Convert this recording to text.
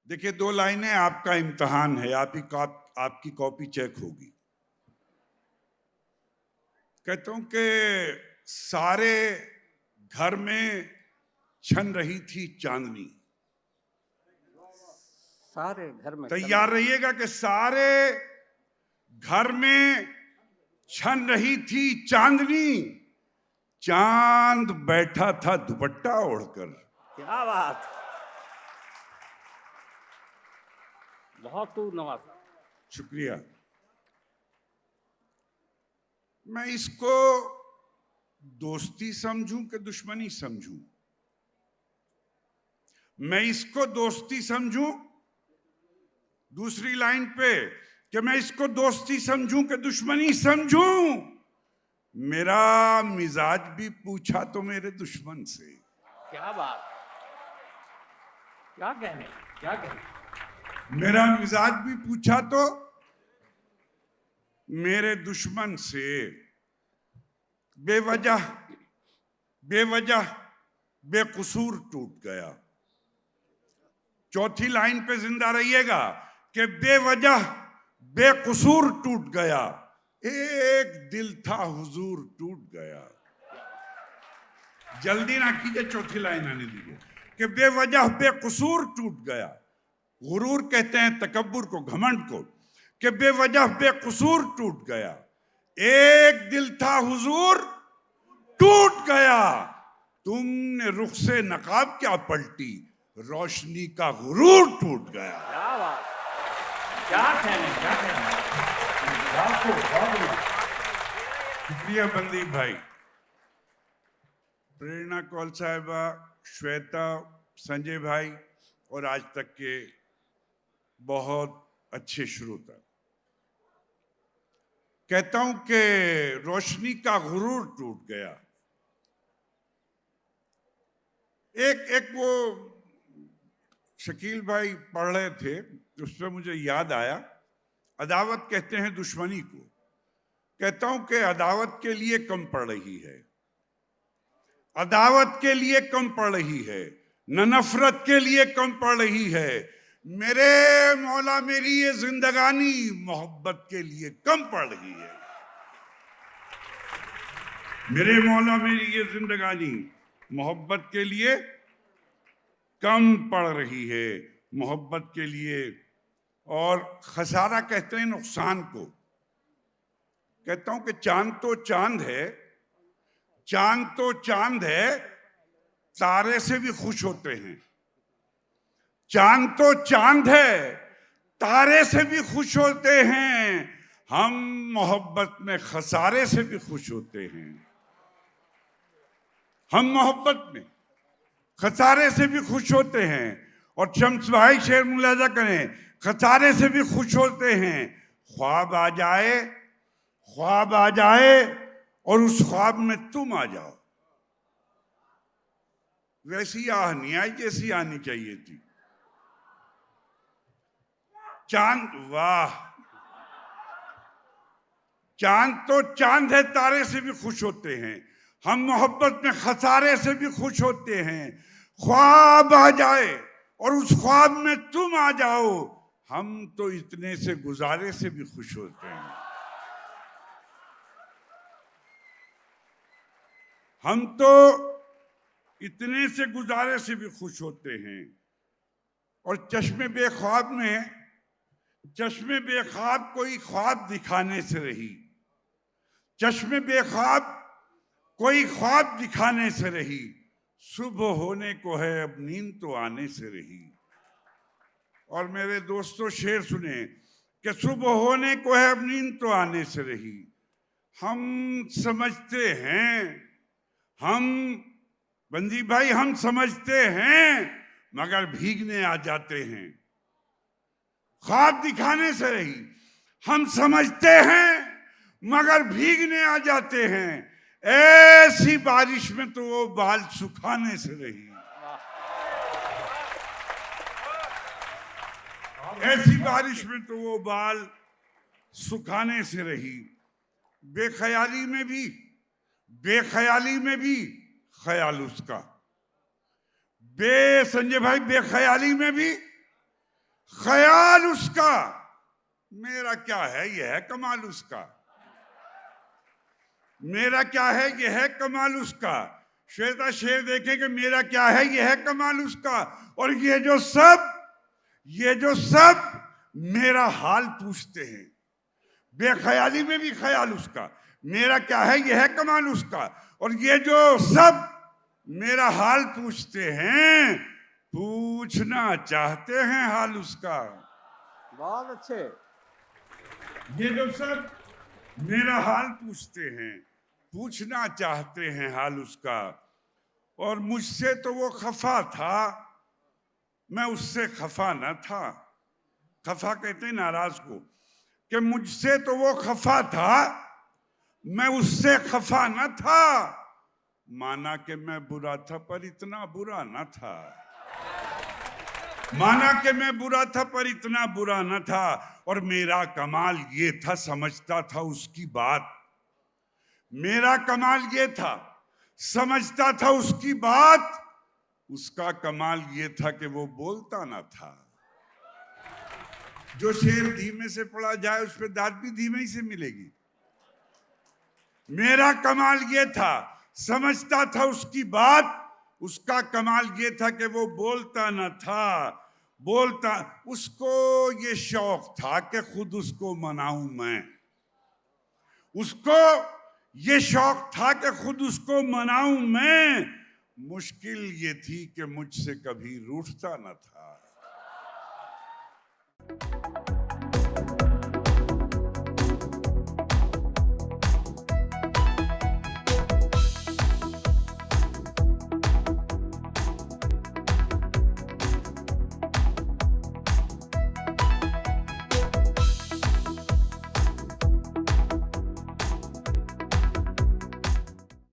देखिए, 2 लाइनें, आपका इम्तिहान है, आपकी कॉपी चेक होगी। कहता हूं कि सारे घर में छन रही थी चांदनी। सारे घर में तैयार रहिएगा कि सारे घर में छन रही थी चांदनी, चांद बैठा था दुपट्टा ओढ़कर। क्या बात, बहुत खूब नवाजा। शुक्रिया। मैं इसको दोस्ती समझूं कि दुश्मनी समझूं? मैं इसको दोस्ती समझूं, दूसरी लाइन पे, कि मैं इसको दोस्ती समझूं कि दुश्मनी समझूं? मेरा मिजाज भी पूछा तो मेरे दुश्मन से। क्या बात, क्या कहने, क्या कहने। मेरा मिजाज भी पूछा तो मेरे दुश्मन से। बेवजह बेवजह बेकसूर टूट गया। चौथी लाइन पे जिंदा रहिएगा कि बेवजह बेकसूर टूट गया, एक दिल था हुजूर टूट गया। जल्दी ना कीजिए, चौथी लाइन आने दीजिए कि बेवजह बेकसूर टूट गया। गुरूर कहते हैं तकब्बुर को, घमंड को, कि बेवजह बेकसूर टूट गया, एक दिल था हुजूर टूट गया। तुमने रुख से नकाब क्या पलटी, रोशनी का गुरूर टूट गया। क्या बात, क्या कहने, क्या कहने। शुक्रिया बंदी भाई, प्रेरणा कौल साहिबा, श्वेता, संजय भाई और आज तक के बहुत अच्छे श्रोता। कहता हूं कि रोशनी का गुरूर टूट गया। एक वो शकील भाई पढ़ रहे थे, उसमें मुझे याद आया, अदावत कहते हैं दुश्मनी को। कहता हूं कि अदावत के लिए कम पड़ रही है, अदावत के लिए कम पड़ रही है, न नफरत के लिए कम पड़ रही है। मेरे मौला मेरी ये जिंदगानी मोहब्बत के लिए कम पड़ रही है। मेरे मौला मेरी ये जिंदगानी मोहब्बत के लिए कम पड़ रही है, मोहब्बत के लिए। और खसारा कहते हैं नुकसान को। कहता हूं कि चांद तो चांद है, चांद तो चांद है, तारे से भी खुश होते हैं। चांद तो चांद है, तारे से भी खुश होते हैं। हम मोहब्बत में खसारे से भी खुश होते हैं। हम मोहब्बत में खसारे से भी खुश होते हैं। और शम्स भाई शेर मुलाजा करें, खसारे से भी खुश होते हैं। ख्वाब आ जाए, ख्वाब आ जाए और उस ख्वाब में तुम आ जाओ, वैसी आह नहीं आई जैसी आनी चाहिए थी। चांद, वाह, चांद तो चांद है, तारे से भी खुश होते हैं। हम मोहब्बत में खसारे से भी खुश होते हैं। ख्वाब आ जाए और उस ख्वाब में तुम आ जाओ, हम तो इतने से गुजारे से भी खुश होते हैं। हम तो इतने से गुजारे से भी खुश होते हैं। और चश्मे बेख्वाब में, चश्मे बेख्वाब कोई ख्वाब दिखाने से रही, चश्मे बेख्वाब कोई ख्वाब दिखाने से रही। सुबह होने को है अब नींद तो आने से रही। और मेरे दोस्तों शेर सुने कि सुबह होने को है अब नींद तो आने से रही। हम समझते हैं, हम बंदी भाई, हम समझते हैं मगर भीगने आ जाते हैं। ख्वाब दिखाने से रही, हम समझते हैं मगर भीगने आ जाते हैं। ऐसी बारिश में तो वो बाल सुखाने से रही, ऐसी बारिश में तो वो बाल सुखाने से रही। बेख्याली में भी, बेख्याली में भी ख्याल उसका। संजय भाई, बेख्याली में भी ख्याल उसका, मेरा क्या है यह है कमाल उसका। मेरा क्या है यह है कमाल उसका। श्वेता शेर देखें कि मेरा क्या है यह है कमाल उसका। और ये जो सब मेरा हाल पूछते हैं, बेख्याली में भी ख्याल उसका। मेरा क्या है यह है कमाल उसका। और ये जो सब मेरा हाल पूछते हैं, पूछना चाहते हैं हाल उसका। बहुत अच्छे। ये जो सब मेरा हाल पूछते हैं, पूछना चाहते हैं हाल उसका। और मुझसे तो वो खफा था, मैं उससे खफा न था। खफा कहते हैं नाराज को, कि मुझसे तो वो खफा था, मैं उससे खफा न था। माना कि मैं बुरा था पर इतना बुरा न था। माना कि मैं बुरा था पर इतना बुरा न था। और मेरा कमाल ये था, समझता था उसकी बात। मेरा कमाल ये था, समझता था उसकी बात। उसका कमाल ये था कि वो बोलता ना था। जो शेर धीमे से पढ़ा जाए उस पर दाद भी धीमे ही से मिलेगी। मेरा कमाल ये था, समझता था उसकी बात। उसका कमाल ये था कि वो बोलता न था। बोलता, उसको ये शौक था कि खुद उसको मनाऊं मैं। उसको ये शौक था कि खुद उसको मनाऊं मैं। मुश्किल ये थी कि मुझसे कभी रूठता न था।